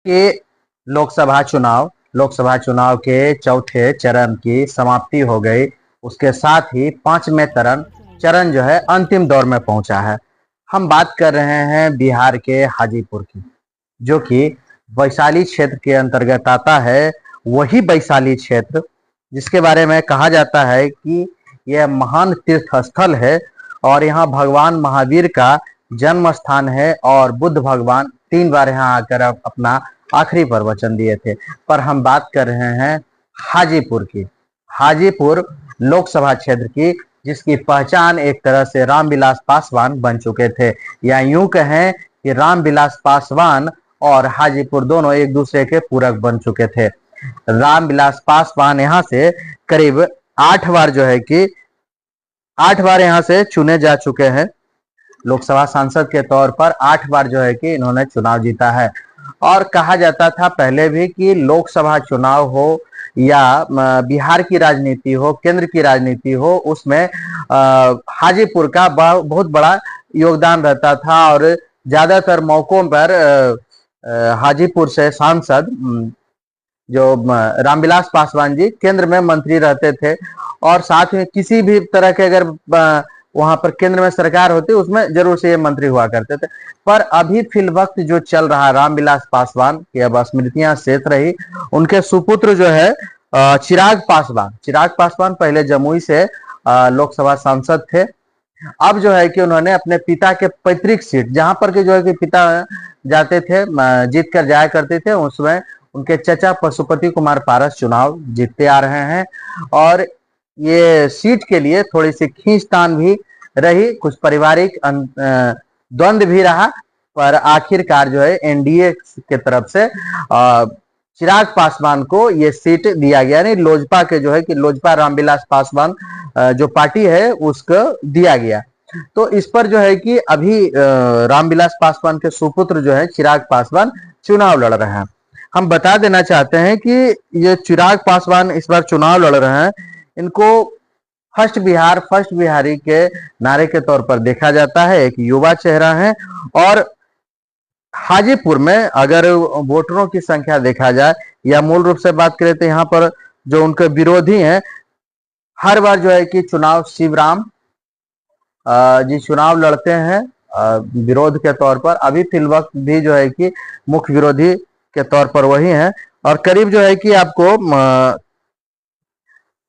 के लोकसभा चुनाव के चौथे चरण की समाप्ति हो गई। उसके साथ ही पांचवें चरण जो है अंतिम दौर में पहुंचा है। हम बात कर रहे हैं बिहार के हाजीपुर की, जो कि वैशाली क्षेत्र के अंतर्गत आता है। वही वैशाली क्षेत्र जिसके बारे में कहा जाता है कि यह महान तीर्थ स्थल है और यहाँ भगवान महावीर का जन्म स्थान है और बुद्ध भगवान 3 बार यहाँ आकर अपना आखिरी प्रवचन दिए थे। पर हम बात कर रहे हैं हाजीपुर की, हाजीपुर लोकसभा क्षेत्र की, जिसकी पहचान एक तरह से रामविलास पासवान बन चुके थे, या यूं कहें कि रामविलास पासवान और हाजीपुर दोनों एक दूसरे के पूरक बन चुके थे। रामविलास पासवान यहाँ से करीब 8 बार जो है कि 8 बार यहाँ से चुने जा चुके हैं। लोकसभा सांसद के तौर पर 8 बार जो है कि इन्होंने चुनाव जीता है। और कहा जाता था पहले भी कि लोकसभा चुनाव हो या बिहार की राजनीति हो, केंद्र की राजनीति हो, उसमें हाजीपुर का बहुत बड़ा योगदान रहता था और ज्यादातर मौकों पर हाजीपुर से सांसद जो रामविलास पासवान जी केंद्र में मंत्री रहते थे और साथ में किसी भी तरह के अगर वहां पर केंद्र में सरकार होती उसमें जरूर से ये मंत्री हुआ करते थे। पर अभी फिल वक्त जो चल रहा रामविलास पासवान की अब स्मृतियां शेष रही। उनके सुपुत्र जो है चिराग पासवान पहले जमुई से लोकसभा सांसद थे। अब जो है कि उन्होंने अपने पिता के पैतृक सीट, जहां पर के जो है कि पिता जाते थे, जीत कर जाया करते थे, उसमें उनके चचा पशुपति कुमार पारस चुनाव जीतते आ रहे हैं। और ये सीट के लिए थोड़ी सी खींचतान भी रही, कुछ पारिवारिक द्वंद्व भी रहा, पर आखिरकार जो है एनडीए के तरफ से चिराग पासवान को ये सीट दिया गया। नहीं, लोजपा के जो है कि लोजपा रामविलास पासवान जो पार्टी है उसको दिया गया। तो इस पर जो है कि अभी रामविलास पासवान के सुपुत्र जो है चिराग पासवान चुनाव लड़ रहे हैं। हम बता देना चाहते हैं कि ये चिराग पासवान इस बार चुनाव लड़ रहे हैं। इनको फर्स्ट बिहारी के नारे के तौर पर देखा जाता है। एक युवा चेहरा है और हाजीपुर में अगर वोटरों की संख्या देखा जाए या मूल रूप से बात करें तो यहाँ पर जो उनके विरोधी हैं, हर बार जो है कि चुनाव शिवराम जी चुनाव लड़ते हैं विरोध के तौर पर। अभी फिल वक्त भी जो है कि मुख्य विरोधी के तौर पर वही हैं और करीब जो है कि आपको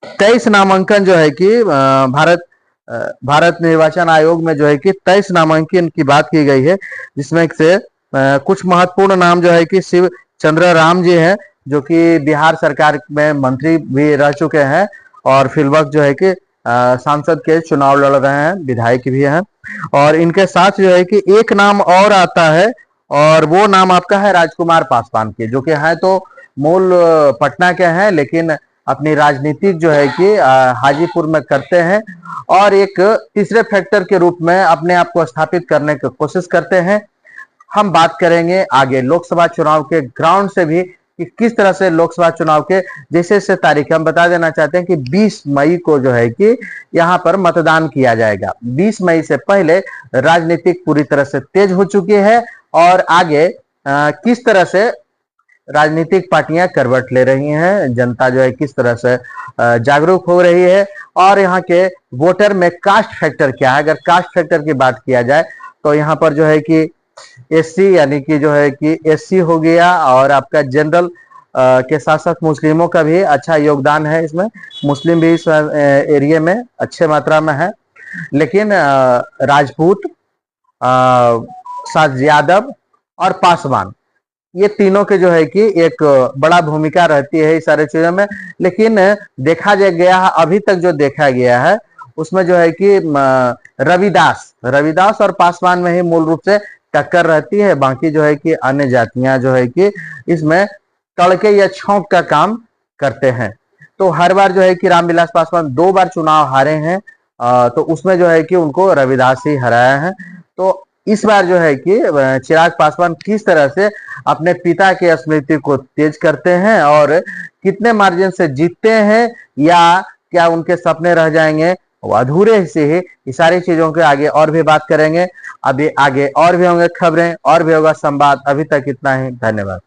23 नामांकन जो है कि भारत निर्वाचन आयोग में जो है कि 23 नामांकन की बात की गई है, जिसमें से कुछ महत्वपूर्ण नाम जो है कि शिव चंद्र राम जी हैं, जो कि बिहार सरकार में मंत्री भी रह चुके हैं और फिल वक्त जो है कि सांसद के चुनाव लड़ रहे हैं, विधायक भी हैं। और इनके साथ जो है कि एक नाम और आता है और वो नाम आपका है राजकुमार पासवान के, जो कि है तो मूल पटना के हैं लेकिन अपनी राजनीतिक जो है कि हाजीपुर में करते हैं और एक तीसरे फैक्टर के रूप में अपने आप को स्थापित करने की कोशिश करते हैं। हम बात करेंगे आगे लोकसभा चुनाव के ग्राउंड से भी कि किस तरह से लोकसभा चुनाव के जैसे तारीख हम बता देना चाहते हैं कि 20 मई को जो है कि यहाँ पर मतदान किया जाएगा। 20 मई से पहले राजनीतिक पूरी तरह से तेज हो चुकी है और आगे किस तरह से राजनीतिक पार्टियां करवट ले रही हैं, जनता जो है किस तरह से जागरूक हो रही है और यहाँ के वोटर में कास्ट फैक्टर क्या है। अगर कास्ट फैक्टर की बात किया जाए तो यहाँ पर जो है कि एससी यानी कि जो है कि एससी हो गया और आपका जनरल के साथ साथ मुस्लिमों का भी अच्छा योगदान है। इसमें मुस्लिम भी इस एरिया में अच्छे मात्रा में है, लेकिन राजपूत, साथ यादव और पासवान, ये तीनों के जो है कि एक बड़ा भूमिका रहती है इस सारे चीजों में। लेकिन देखा गया है, अभी तक जो देखा गया है उसमें जो है कि रविदास और पासवान में ही मूल रूप से टक्कर रहती है। बाकी जो है कि अन्य जातियां जो है कि इसमें तड़के या छौंक का काम करते हैं। तो हर बार जो है कि रामविलास पासवान 2 बार चुनाव हारे हैं, तो उसमें जो है कि उनको रविदास ही हराया है। तो इस बार जो है कि चिराग पासवान किस तरह से अपने पिता के स्मृति को तेज करते हैं और कितने मार्जिन से जीतते हैं या क्या उनके सपने रह जाएंगे वो अधूरे से ही, इस सारी चीजों के आगे और भी बात करेंगे। अभी आगे और भी होंगे खबरें और भी होगा संवाद। अभी तक इतना ही, धन्यवाद।